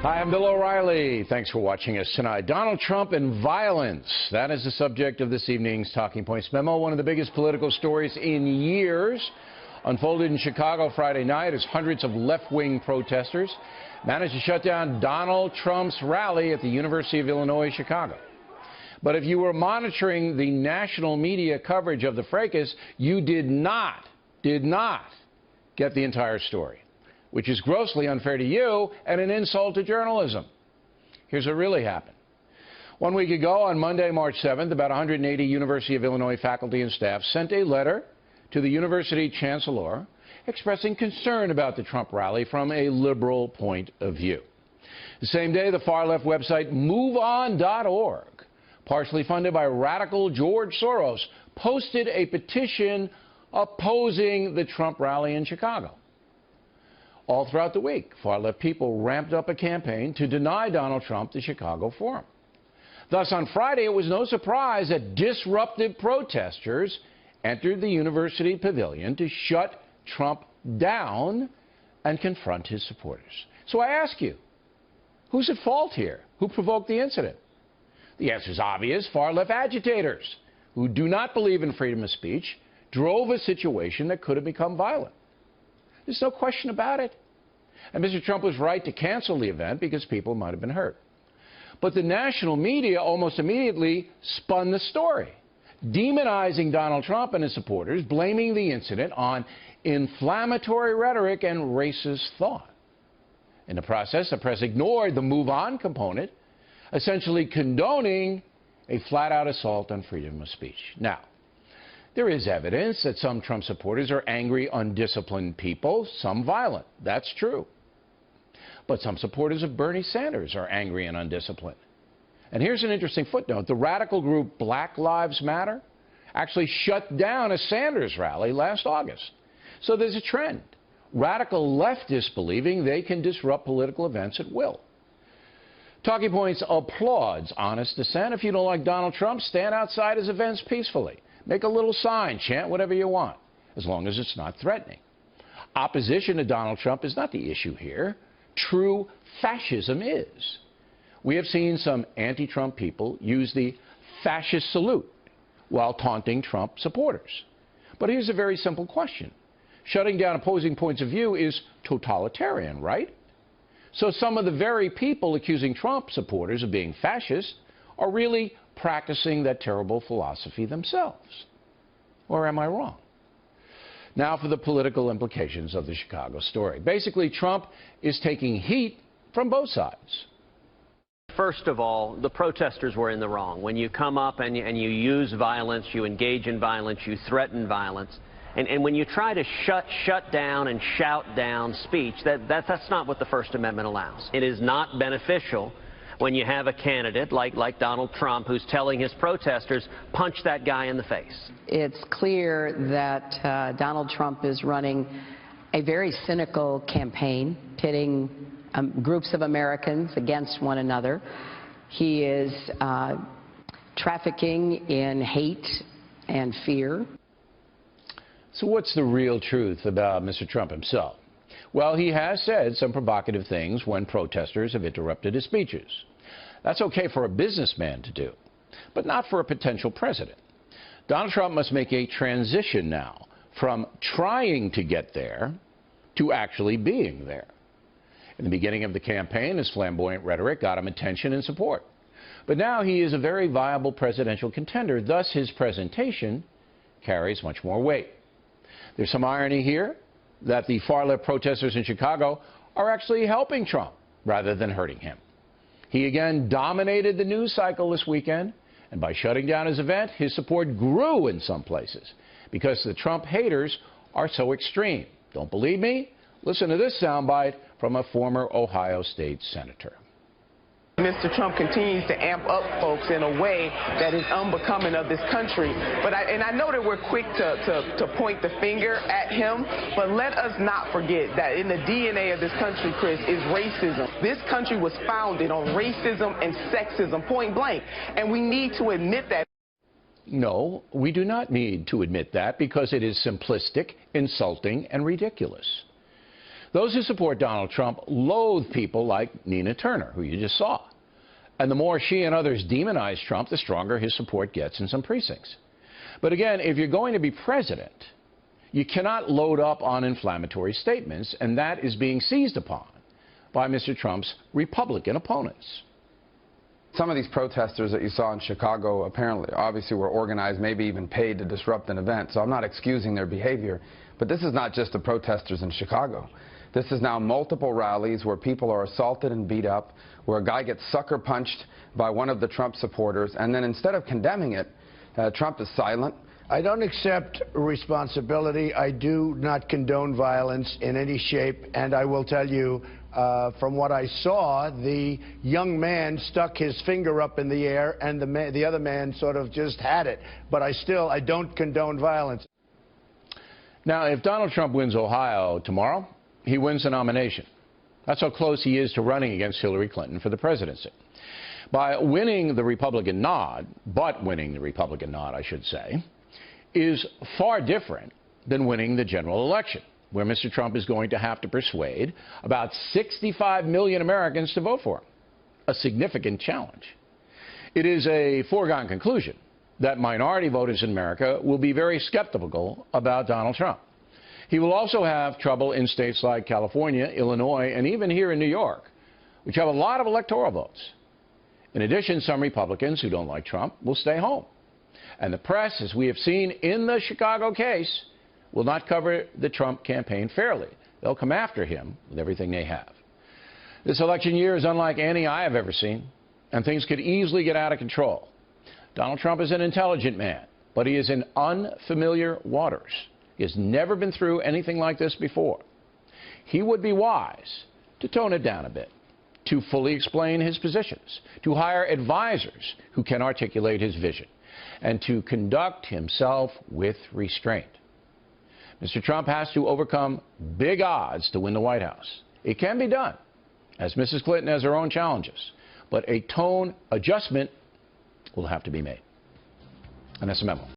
Hi, I'm Bill O'Reilly. Thanks for watching us tonight. Donald Trump and violence. That is the subject of this evening's Talking Points memo. One of the biggest political stories in years unfolded in Chicago Friday night as hundreds of left-wing protesters managed to shut down Donald Trump's rally at the University of Illinois, Chicago. But if you were monitoring the national media coverage of the fracas, you did not get the entire story, which is grossly unfair to you and an insult to journalism. Here's what really happened. 1 week ago, on Monday, March 7th, about 180 University of Illinois faculty and staff sent a letter to the university chancellor expressing concern about the Trump rally from a liberal point of view. The same day, the far-left website MoveOn.org, partially funded by radical George Soros, posted a petition opposing the Trump rally in Chicago. All throughout the week, far-left people ramped up a campaign to deny Donald Trump the Chicago Forum. Thus, on Friday, it was no surprise that disruptive protesters entered the university pavilion to shut Trump down and confront his supporters. So I ask you, who's at fault here? Who provoked the incident? The answer is obvious. Far-left agitators who do not believe in freedom of speech drove a situation that could have become violent. There's no question about it. And Mr. Trump was right to cancel the event because people might have been hurt. But the national media almost immediately spun the story, demonizing Donald Trump and his supporters, blaming the incident on inflammatory rhetoric and racist thought. In the process, the press ignored the move on component, essentially condoning a flat-out assault on freedom of speech. Now, there is evidence that some Trump supporters are angry, undisciplined people, some violent. That's true. But some supporters of Bernie Sanders are angry and undisciplined. And here's an interesting footnote. The radical group Black Lives Matter actually shut down a Sanders rally last August. So there's a trend. Radical leftists believing they can disrupt political events at will. Talking Points applauds honest dissent. If you don't like Donald Trump, stand outside his events peacefully. Make a little sign, chant whatever you want, as long as it's not threatening. Opposition to Donald Trump is not the issue here. True fascism is. We have seen some anti-Trump people use the fascist salute while taunting Trump supporters. But here's a very simple question. Shutting down opposing points of view is totalitarian, right? So some of the very people accusing Trump supporters of being fascist are really practicing that terrible philosophy themselves. Or am I wrong? Now for the political implications of the Chicago story. Basically, Trump is taking heat from both sides. First of all, the protesters were in the wrong. When you come up and you use violence, you engage in violence, you threaten violence, and when you try to shut down and shout down speech, that's not what the First Amendment allows. It is not beneficial when you have a candidate like Donald Trump who's telling his protesters, punch that guy in the face. It's clear that Donald Trump is running a very cynical campaign, pitting groups of Americans against one another. He is trafficking in hate and fear. So what's the real truth about Mr. Trump himself? Well, he has said some provocative things when protesters have interrupted his speeches. That's okay for a businessman to do, but not for a potential president. Donald Trump must make a transition now from trying to get there to actually being there. In the beginning of the campaign, his flamboyant rhetoric got him attention and support. But now he is a very viable presidential contender, thus his presentation carries much more weight. There's some irony here that the far-left protesters in Chicago are actually helping Trump rather than hurting him. He again dominated the news cycle this weekend, and by shutting down his event, his support grew in some places because the Trump haters are so extreme. Don't believe me? Listen to this soundbite from a former Ohio State senator. Mr. Trump continues to amp up folks in a way that is unbecoming of this country. But I know that we're quick to point the finger at him, but let us not forget that in the DNA of this country, Chris, is racism. This country was founded on racism and sexism, point blank, and we need to admit that. No, we do not need to admit that because it is simplistic, insulting, and ridiculous. Those who support Donald Trump loathe people like Nina Turner, who you just saw. And the more she and others demonize Trump, the stronger his support gets in some precincts. But again, if you're going to be president, you cannot load up on inflammatory statements, and that is being seized upon by Mr. Trump's Republican opponents. Some of these protesters that you saw in Chicago apparently, obviously, were organized, maybe even paid to disrupt an event. So I'm not excusing their behavior. But this is not just the protesters in Chicago. This is now multiple rallies where people are assaulted and beat up, where a guy gets sucker punched by one of the Trump supporters, and then instead of condemning it, Trump is silent. I don't accept responsibility. I do not condone violence in any shape, and I will tell you, from what I saw, the young man stuck his finger up in the air, and the other man sort of just had it. But I don't condone violence. Now, if Donald Trump wins Ohio tomorrow, he wins the nomination. That's how close he is to running against Hillary Clinton for the presidency. By winning the Republican nod, I should say, is far different than winning the general election, where Mr. Trump is going to have to persuade about 65 million Americans to vote for him. A significant challenge. It is a foregone conclusion that minority voters in America will be very skeptical about Donald Trump. He will also have trouble in states like California, Illinois, and even here in New York, which have a lot of electoral votes. In addition, some Republicans who don't like Trump will stay home. And the press, as we have seen in the Chicago case, will not cover the Trump campaign fairly. They'll come after him with everything they have. This election year is unlike any I have ever seen, and things could easily get out of control. Donald Trump is an intelligent man, but he is in unfamiliar waters. He has never been through anything like this before. He would be wise to tone it down a bit, to fully explain his positions, to hire advisors who can articulate his vision, and to conduct himself with restraint. Mr. Trump has to overcome big odds to win the White House. It can be done, as Mrs. Clinton has her own challenges, but a tone adjustment will have to be made. And that's a memo.